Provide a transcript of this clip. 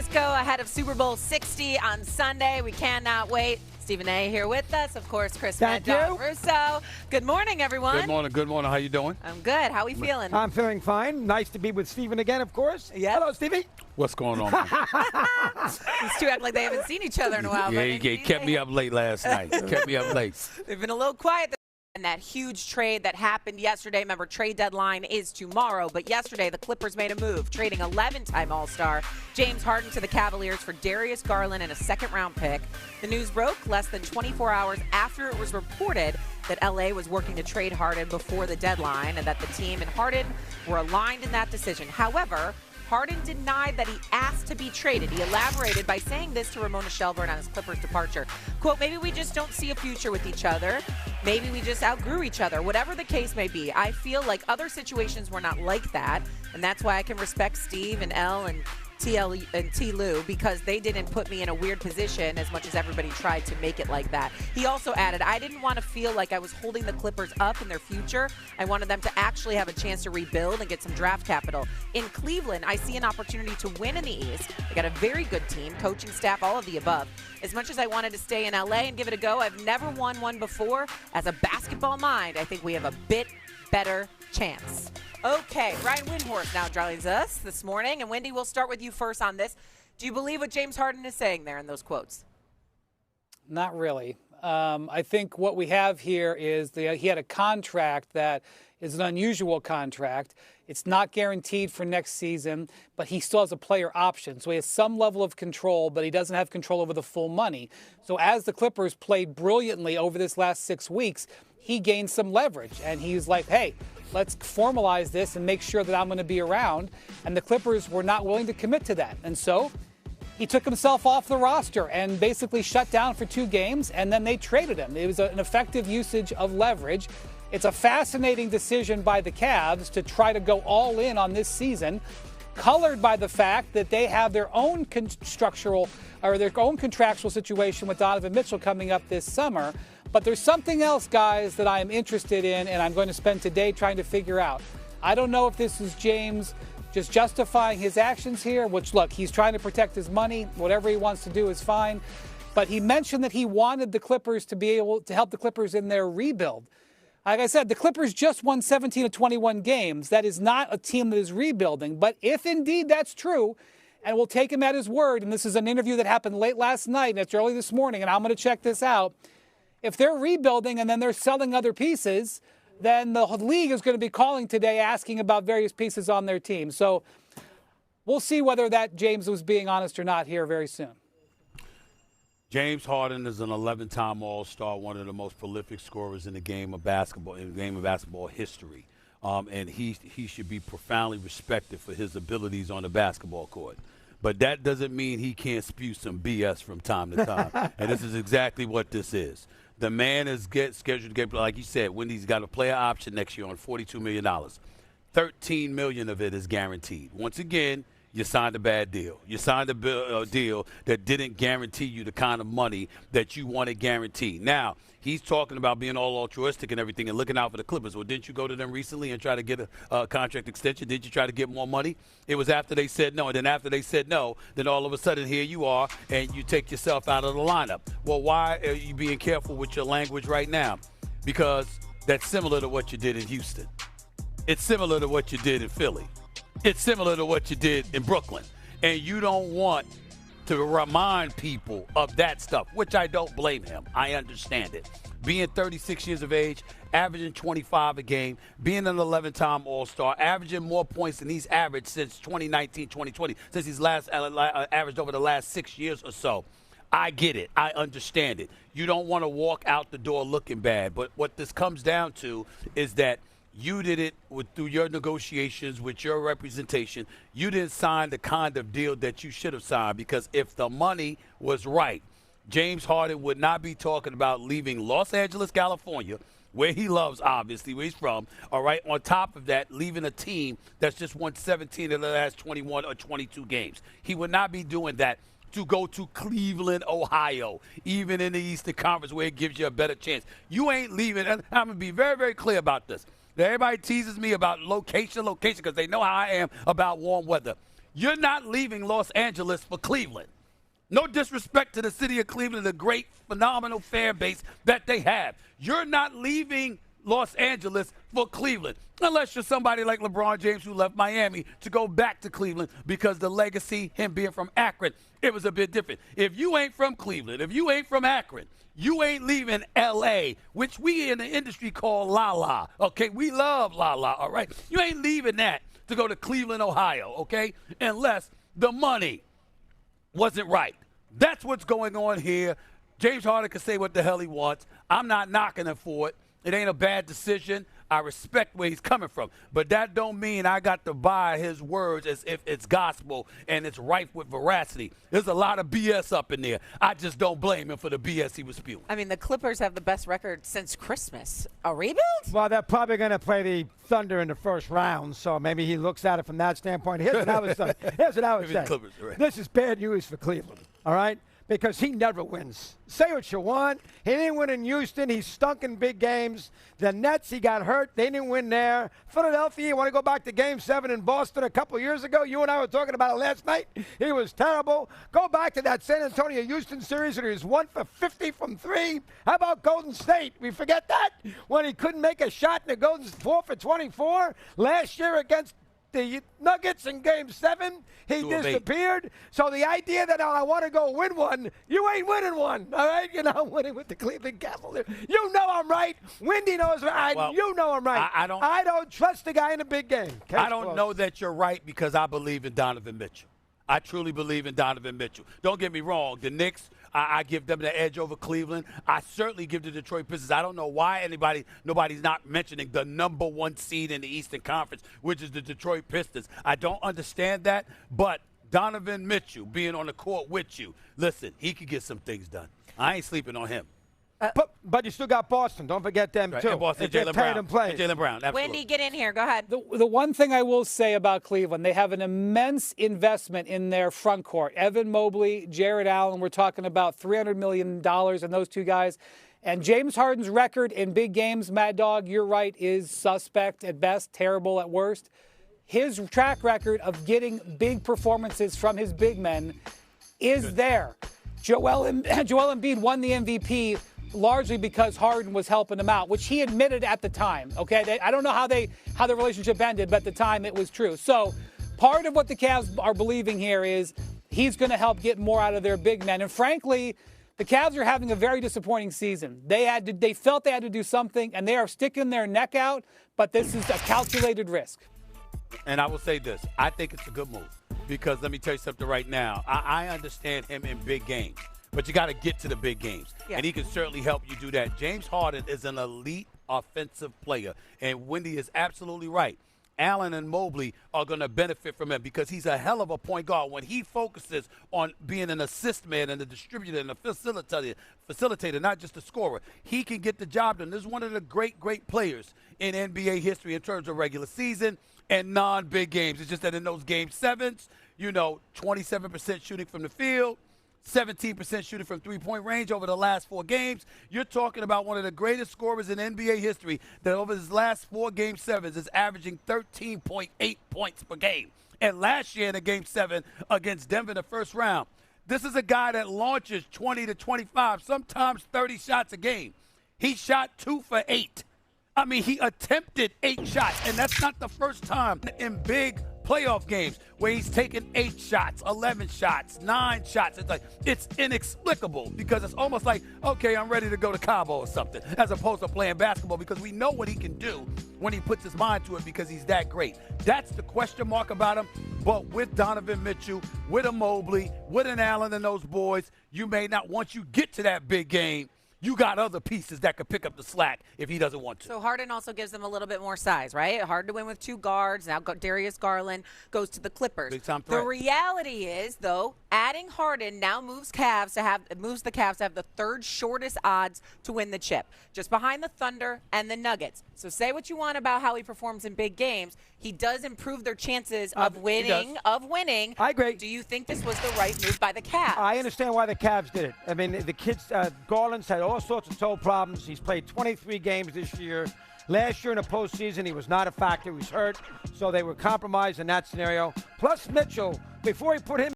Frisco ahead of Super Bowl 60 on Sunday. We cannot wait. Stephen A. here with us. Of course, Chris Russo. Good morning, everyone. Good morning. Good morning. How you doing? I'm good. How are we feeling? I'm feeling fine. Nice to be with Stephen again, of course. Yes. Hello, Stevie. What's going on? These two act like they haven't seen each other in a while. Yeah, he kept me up late last night. Kept me up late. They've been a little quiet. And that huge trade that happened yesterday, remember, trade deadline is tomorrow, but yesterday the Clippers made a move, trading 11-time All-Star James Harden to the Cavaliers for Darius Garland and a second-round pick. The news broke less than 24 hours after it was reported that L.A. was working to trade Harden before the deadline and that the team and Harden were aligned in that decision. However, Harden denied that he asked to be traded. He elaborated by saying this to Ramona Shelburne on his Clippers departure. Quote, maybe we just don't see a future with each other. Maybe we just outgrew each other. Whatever the case may be, I feel like other situations were not like that. And that's why I can respect Steve and Elle and TL and T. Lou, because they didn't put me in a weird position as much as everybody tried to make it like that. He also added, I didn't want to feel like I was holding the Clippers up in their future. I wanted them to actually have a chance to rebuild and get some draft capital. In Cleveland, I see an opportunity to win in the East. They got a very good team, coaching staff, all of the above. As much as I wanted to stay in LA and give it a go, I've never won one before. As a basketball mind, I think we have a bit better chance. Okay, Ryan Windhorst now joins us this morning. And Wendy, we'll start with you first on this. Do you believe what James Harden is saying there in those quotes? Not really. I think what we have here is he had a contract that is an unusual contract. It's not guaranteed for next season, but he still has a player option. So he has some level of control, but he doesn't have control over the full money. So as the Clippers played brilliantly over this last 6 weeks, he gained some leverage. And he's like, hey, let's formalize this and make sure that I'm going to be around. And the Clippers were not willing to commit to that. And so he took himself off the roster and basically shut down for 2 games, and then they traded him. It was an effective usage of leverage. It's a fascinating decision by the Cavs to try to go all in on this season, colored by the fact that they have their own contractual situation with Donovan Mitchell coming up this summer. But there's something else, guys, that I am interested in, and I'm going to spend today trying to figure out. I don't know if this is James just justifying his actions here, which, look, he's trying to protect his money. Whatever he wants to do is fine. But he mentioned that he wanted the Clippers to be able to help the Clippers in their rebuild. Like I said, the Clippers just won 17 of 21 games. That is not a team that is rebuilding. But if indeed that's true, and we'll take him at his word, and this is an interview that happened late last night, and it's early this morning, and I'm going to check this out. If they're rebuilding and then they're selling other pieces, then the league is going to be calling today asking about various pieces on their team. So we'll see whether that James was being honest or not here very soon. James Harden is an 11-time All-Star, one of the most prolific scorers in the game of basketball, history. And he should be profoundly respected for his abilities on the basketball court. But that doesn't mean he can't spew some BS from time to time. And this is exactly what this is. The man is scheduled to get, like you said, Wendy's got a player option next year on $42 million. $13 million of it is guaranteed. Once again, you signed a bad deal. You signed a deal that didn't guarantee you the kind of money that you wanted guaranteed. Now, he's talking about being all altruistic and everything and looking out for the Clippers. Well, didn't you go to them recently and try to get a contract extension? Did you try to get more money? It was after they said no. And then after they said no, then all of a sudden here you are and you take yourself out of the lineup. Well, why are you being careful with your language right now? Because that's similar to what you did in Houston. It's similar to what you did in Philly. It's similar to what you did in Brooklyn. And you don't want to remind people of that stuff, which I don't blame him. I understand it. Being 36 years of age, averaging 25 a game, being an 11-time All-Star, averaging more points than he's averaged since 2019, 2020, since he's last averaged over the last 6 years or so. I get it. I understand it. You don't want to walk out the door looking bad. But what this comes down to is that you did it through your negotiations with your representation. You didn't sign the kind of deal that you should have signed, because if the money was right, James Harden would not be talking about leaving Los Angeles, California, where he loves, obviously, where he's from, all right, on top of that, leaving a team that's just won 17 of the last 21 or 22 games. He would not be doing that to go to Cleveland, Ohio, even in the Eastern Conference where it gives you a better chance. You ain't leaving. And I'm going to be very, very clear about this. Everybody teases me about location, because they know how I am about warm weather. You're not leaving Los Angeles for Cleveland. No disrespect to the city of Cleveland, the great, phenomenal fan base that they have. You're not leaving Los Angeles for Cleveland, unless you're somebody like LeBron James who left Miami to go back to Cleveland because the legacy, him being from Akron, it was a bit different. If you ain't from Cleveland, if you ain't from Akron, you ain't leaving L.A., which we in the industry call La-La, okay? We love La-La, all right? You ain't leaving that to go to Cleveland, Ohio, okay? Unless the money wasn't right. That's what's going on here. James Harden can say what the hell he wants. I'm not knocking him for it. It ain't a bad decision. I respect where he's coming from. But that don't mean I got to buy his words as if it's gospel and it's rife with veracity. There's a lot of BS up in there. I just don't blame him for the BS he was spewing. I mean, the Clippers have the best record since Christmas. A rebuild? Well, they're probably going to play the Thunder in the first round, so maybe he looks at it from that standpoint. Here's what I would say. Clippers, right. This is bad news for Cleveland, all right? Because he never wins. Say what you want. He didn't win in Houston. He stunk in big games. The Nets, he got hurt. They didn't win there. Philadelphia, you want to go back to Game 7 in Boston a couple years ago? You and I were talking about it last night. He was terrible. Go back to that San Antonio-Houston series where he was 1 for 50 from 3. How about Golden State? We forget that? When he couldn't make a shot in the Golden 4 for 24 last year against the Nuggets in Game 7, he disappeared. So the idea that I want to go win one, you ain't winning one, all right? You're not winning with the Cleveland Cavaliers. You know I'm right. Wendy knows right. You know I'm right. I don't trust the guy in a big game. I don't know that you're right because I believe in Donovan Mitchell. I truly believe in Donovan Mitchell. Don't get me wrong. The Knicks, I give them the edge over Cleveland. I certainly give the Detroit Pistons. I don't know why nobody's not mentioning the number 1 seed in the Eastern Conference, which is the Detroit Pistons. I don't understand that, but Donovan Mitchell being on the court with you, listen, he could get some things done. I ain't sleeping on him. But you still got Boston. Don't forget them, too. And Boston, Jaylen Brown. Absolutely. Wendy, get in here. Go ahead. The one thing I will say about Cleveland, they have an immense investment in their front court. Evan Mobley, Jared Allen, we're talking about $300 million in those two guys. And James Harden's record in big games, Mad Dog, you're right, is suspect at best, terrible at worst. His track record of getting big performances from his big men is there. Joel Embiid won the MVP largely because Harden was helping him out, which he admitted at the time. Okay, I don't know how the relationship ended, but at the time it was true. So part of what the Cavs are believing here is he's going to help get more out of their big men. And frankly, the Cavs are having a very disappointing season. They felt they had to do something, and they are sticking their neck out. But this is a calculated risk. And I will say this: I think it's a good move because let me tell you something right now. I understand him in big games. But you got to get to the big games, and he can certainly help you do that. James Harden is an elite offensive player, and Wendy is absolutely right. Allen and Mobley are going to benefit from him because he's a hell of a point guard. When he focuses on being an assist man and a distributor and a facilitator, not just a scorer, he can get the job done. This is one of the great players in NBA history in terms of regular season and non-big games. It's just that in those Game 7s, 27% shooting from the field, 17% shooting from three-point range over the last 4 games. You're talking about one of the greatest scorers in NBA history that over his last 4 Game 7s is averaging 13.8 points per game. And last year in a Game 7 against Denver in the first round, this is a guy that launches 20 to 25, sometimes 30 shots a game. He shot 2 for 8. I mean, he attempted 8 shots, and that's not the first time in big playoff games where he's taken 8 shots, 11 shots, 9 shots. It's inexplicable because it's almost like, okay, I'm ready to go to Cabo or something, as opposed to playing basketball because we know what he can do when he puts his mind to it because he's that great. That's the question mark about him. But with Donovan Mitchell, with a Mobley, with an Allen and those boys, you may not, once you get to that big game, you got other pieces that could pick up the slack if he doesn't want to. So Harden also gives them a little bit more size, right? Hard to win with 2 guards. Now Darius Garland goes to the Clippers. Big time threat. The reality is, though, adding Harden now moves the Cavs to have the 3rd shortest odds to win the chip, just behind the Thunder and the Nuggets. So say what you want about how he performs in big games. He does improve their chances of winning. I agree. Do you think this was the right move by the Cavs? I understand why the Cavs did it. I mean, the kids, Garland's had all sorts of toe problems. He's played 23 games this year. Last year in the postseason, he was not a factor. He was hurt, so they were compromised in that scenario. Plus Mitchell, before he put him